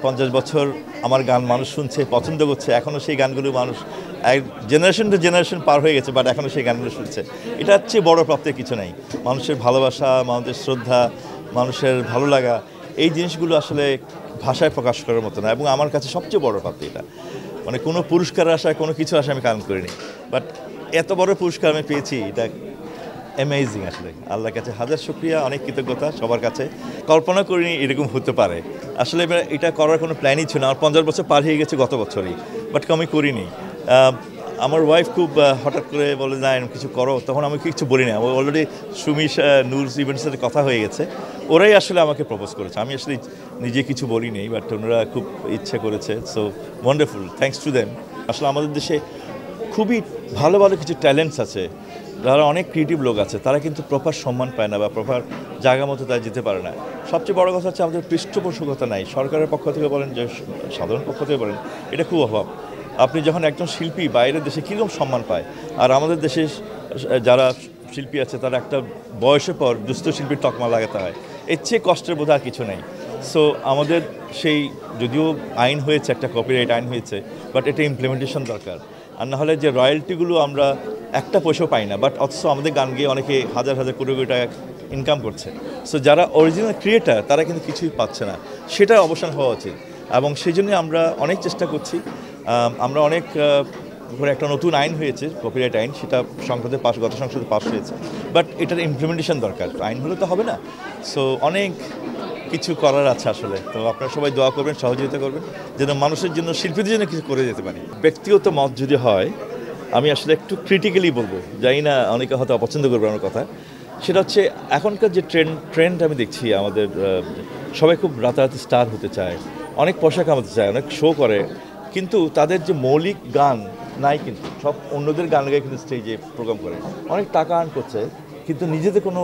50 বছর আমার গান মানুষ শুনছে, পছন্দ করছে, এখনও সেই গানগুলো মানুষ জেনারেশন টু জেনারেশন পার হয়ে গেছে, বাট এখনও সেই গানগুলো শুনছে। এটা হচ্ছে বড় প্রাপ্তির কিছু নাই। মানুষের ভালোবাসা, মানুষের শ্রদ্ধা, মানুষের ভালো লাগা, এই জিনিসগুলো আসলে ভাষায় প্রকাশ করার মতো না, এবং আমার কাছে সবচেয়ে বড় প্রাপ্তি এটা। মানে কোনো পুরস্কারের আশায় কোনো কিছু আশা আমি কাম করিনি, বাট এত বড় পুরস্কার আমি পেয়েছি, এটা অ্যামেজিং। আসলে আল্লাহর কাছে হাজার শুকরিয়া, অনেক কৃতজ্ঞতা সবার কাছে। কল্পনা করিনি এরকম হতে পারে। আসলে এটা করার কোনো প্ল্যানই ছিল না। আমার 50 বছর পার হয়ে গেছে গত বছরই, বাট আমি করিনি। আমার ওয়াইফ খুব হঠাৎ করে বলে না এরকম কিছু করো, তখন আমি কিছু বলি না। অলরেডি সুমিশ নূর ইভেন্টের সাথে কথা হয়ে গেছে, ওরাই আসলে আমাকে প্রপোজ করেছে। আমি আসলে নিজে কিছু বলিনি, বাট ওনারা খুব ইচ্ছে করেছে। So wonderful, thanks to them. আসলে আমাদের দেশে খুবই ভালো ভালো কিছু ট্যালেন্টস আছে, যারা অনেক ক্রিয়েটিভ লোক আছে, তারা কিন্তু প্রপার সম্মান পায় না বা প্রপার জায়গা মতো তারা যেতে পারে না। সবচেয়ে বড় কথা হচ্ছে আমাদের পৃষ্ঠপোষকতা নাই। সরকারের পক্ষ থেকে বলেন, যে সাধারণ পক্ষ থেকে বলেন, এটা খুব অভাব। আপনি যখন একজন শিল্পী বাইরের দেশে কীরকম সম্মান পায়, আর আমাদের দেশে যারা শিল্পী আছে তারা একটা বয়সের পর দুস্থ শিল্পীর তকমা লাগাতে হয়। এর চেয়ে কষ্টের বোধ আর কিছু নেই। সো আমাদের সেই, যদিও আইন হয়েছে, একটা কপিরাইট আইন হয়েছে, বাট এটা ইমপ্লিমেন্টেশন দরকার। আর না হলে যে রয়্যালটিগুলো আমরা একটা পয়সাও পাই না, বাট অথচ আমাদের গান গিয়ে অনেকে হাজার হাজার কোটি কোটি টাকা ইনকাম করছে। সো যারা অরিজিনাল ক্রিয়েটার তারা কিন্তু কিছুই পাচ্ছে না, সেটা অবসান হওয়া উচিত। এবং সেই জন্য আমরা অনেক চেষ্টা করছি। আমরা অনেক করে একটা নতুন আইন হয়েছে, কপিরাইট আইন, সেটা গত সংসদে পাস হয়েছে, বাট এটার ইমপ্লিমেন্টেশন দরকার। আইন হলে তো হবে না। সো অনেক কিছু করার আছে আসলে। তো আপনারা সবাই দোয়া করবেন, সহযোগিতা করবেন, যেন মানুষের জন্য, শিল্পীদের জন্য কিছু করে যেতে পারি। ব্যক্তিগত মত যদি হয়, আমি আসলে একটু ক্রিটিক্যালি বলবো, জানি না অনেকে হয়তো অপছন্দ করবে আমার কথা। সেটা হচ্ছে এখনকার যে ট্রেন্ড আমি দেখছি, আমাদের সবাই খুব রাতারাতি স্টার হতে চায়, অনেক পয়সা কামাতে চায়, অনেক শো করে, কিন্তু তাদের যে মৌলিক গান নাই। কিন্তু সব অন্যদের গান গায়ে কিন্তু স্টেজে প্রোগ্রাম করে, অনেক টাকা আর্ন করছে, কিন্তু নিজেদের কোনো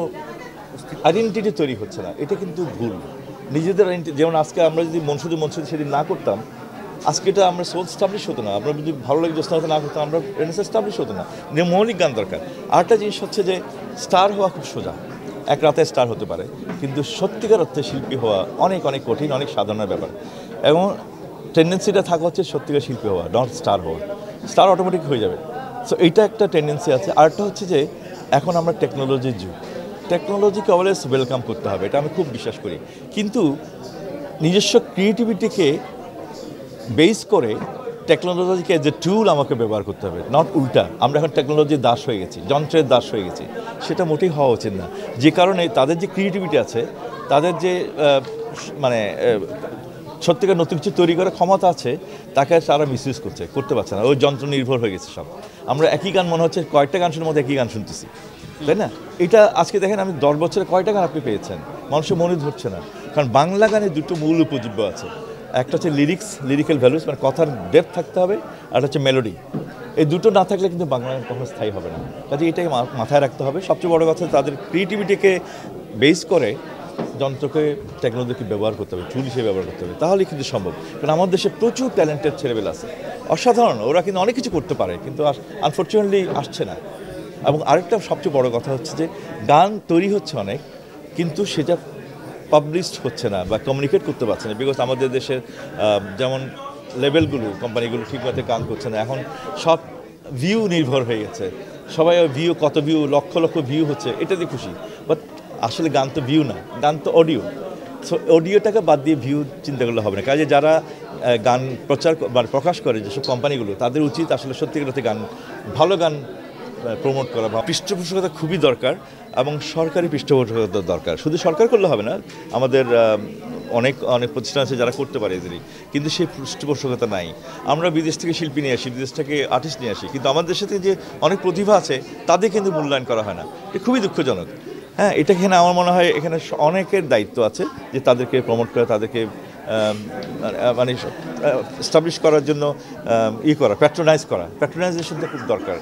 আইডেন্টিটি তৈরি হচ্ছে না। এটা কিন্তু ভুল। নিজেদের আইডেন্টিটি, যেমন আজকে আমরা যদি মনসুদে সেদিন না করতাম, আজকে এটা আমরা সোল স্টাবলিশ হতো না। আমরা যদি ভালো লাগে জ্যোৎস্না হতে না করতাম, আমরা রেনেসাঁ স্টাবলিশ হতো না। মৌলিক গান দরকার। আরেকটা জিনিস হচ্ছে যে স্টার হওয়া খুব সোজা, এক রাতে স্টার হতে পারে, কিন্তু সত্যিকার অর্থে শিল্পী হওয়া অনেক অনেক কঠিন, অনেক সাধারণ ব্যাপার। এবং টেন্ডেন্সিটা থাকা হচ্ছে সত্যিকার শিল্পী হওয়া, নট স্টার হওয়া। স্টার অটোমেটিক হয়ে যাবে। সো এইটা একটা টেন্ডেন্সি আছে। আরেকটা হচ্ছে যে এখন আমরা টেকনোলজির যুগ, টেকনোলজিকে অলওয়েজ ওয়েলকাম করতে হবে, এটা আমি খুব বিশ্বাস করি। কিন্তু নিজস্ব ক্রিয়েটিভিটিকে বেস করে টেকনোলজিকে যে টুল আমাকে ব্যবহার করতে হবে, নট উল্টা। আমরা এখন টেকনোলজির দাস হয়ে গেছি, যন্ত্রের দাস হয়ে গেছি। সেটা মোটেই হওয়া উচিত না। যে কারণে তাদের যে ক্রিয়েটিভিটি আছে, তাদের যে মানে সত্যিকার নতুন কিছু তৈরি করার ক্ষমতা আছে, তাকে তারা মিসইউজ করতে পারছে না। ওই যন্ত্র নির্ভর হয়ে গেছে সব। আমরা একই গান, মনে হচ্ছে কয়েকটা গান শুনে মধ্যে একই গান শুনতেছি, তাই না? এটা আজকে দেখেন, আমি 10 বছরে কয়টা গান আপনি পেয়েছেন? মানুষের মনে ধরছে না। কারণ বাংলা গানে দুটো মূল উপজীব্য আছে। একটা হচ্ছে লিরিক্যাল ভ্যালুস, মানে কথার ডেপথ থাকতে হবে, আর হচ্ছে মেলোডি। এই দুটো না থাকলে কিন্তু বাংলা গান কখনো স্থায়ী হবে না। কাজে এটাই মাথায় রাখতে হবে। সবচেয়ে বড় কথা, তাদের ক্রিয়েটিভিটিকে বেস করে যন্ত্রকে, টেকনোলজিকে ব্যবহার করতে হবে, টুল হিসেবে ব্যবহার করতে হবে, তাহলে কিন্তু সম্ভব। কারণ আমাদের দেশে প্রচুর ট্যালেন্টেড ছেলেবেলা আছে, অসাধারণ। ওরা কিন্তু অনেক কিছু করতে পারে, কিন্তু আনফর্চুনেটলি আসছে না। এবং আরেকটা সবচেয়ে বড় কথা হচ্ছে যে গান তৈরি হচ্ছে অনেক, কিন্তু সেটা পাবলিশড হচ্ছে না বা কমিউনিকেট করতে পারছে না। বিকজ আমাদের দেশের যেমন লেভেলগুলো, কোম্পানিগুলো ঠিকমতো কাজ করছে না। এখন সব ভিউ নির্ভর হয়ে গেছে। সবাই ভিউ, কত ভিউ, লক্ষ লক্ষ ভিউ হচ্ছে, এটাতে খুশি। বাট আসলে গান তো ভিউ না, গান তো অডিও। সো অডিওটাকে বাদ দিয়ে ভিউ চিন্তা করলে হবে না। কাজে যারা গান প্রকাশ করে, যেসব কোম্পানিগুলো, তাদের উচিত আসলে সত্যিকার অর্থে ভালো গান প্রমোট করা। বা পৃষ্ঠপোষকতা খুবই দরকার, এবং সরকারি পৃষ্ঠপোষকতা দরকার। শুধু সরকার করলে হবে না, আমাদের অনেক অনেক প্রতিষ্ঠান আছে যারা করতে পারে এদেরই, কিন্তু সেই পৃষ্ঠপোষকতা নাই। আমরা বিদেশ থেকে শিল্পী নিয়ে আসি, বিদেশ থেকে আর্টিস্ট নিয়ে আসি, কিন্তু আমাদের দেশে যে অনেক প্রতিভা আছে তাদের কিন্তু মূল্যায়ন করা হয় না। এটা খুবই দুঃখজনক। হ্যাঁ, এটা এখানে আমার মনে হয় এখানে অনেকের দায়িত্ব আছে যে তাদেরকে প্রমোট করা, তাদেরকে মানে এস্টাবলিশ করার জন্য করা, প্যাট্রোনাইজেশনটা খুব দরকার।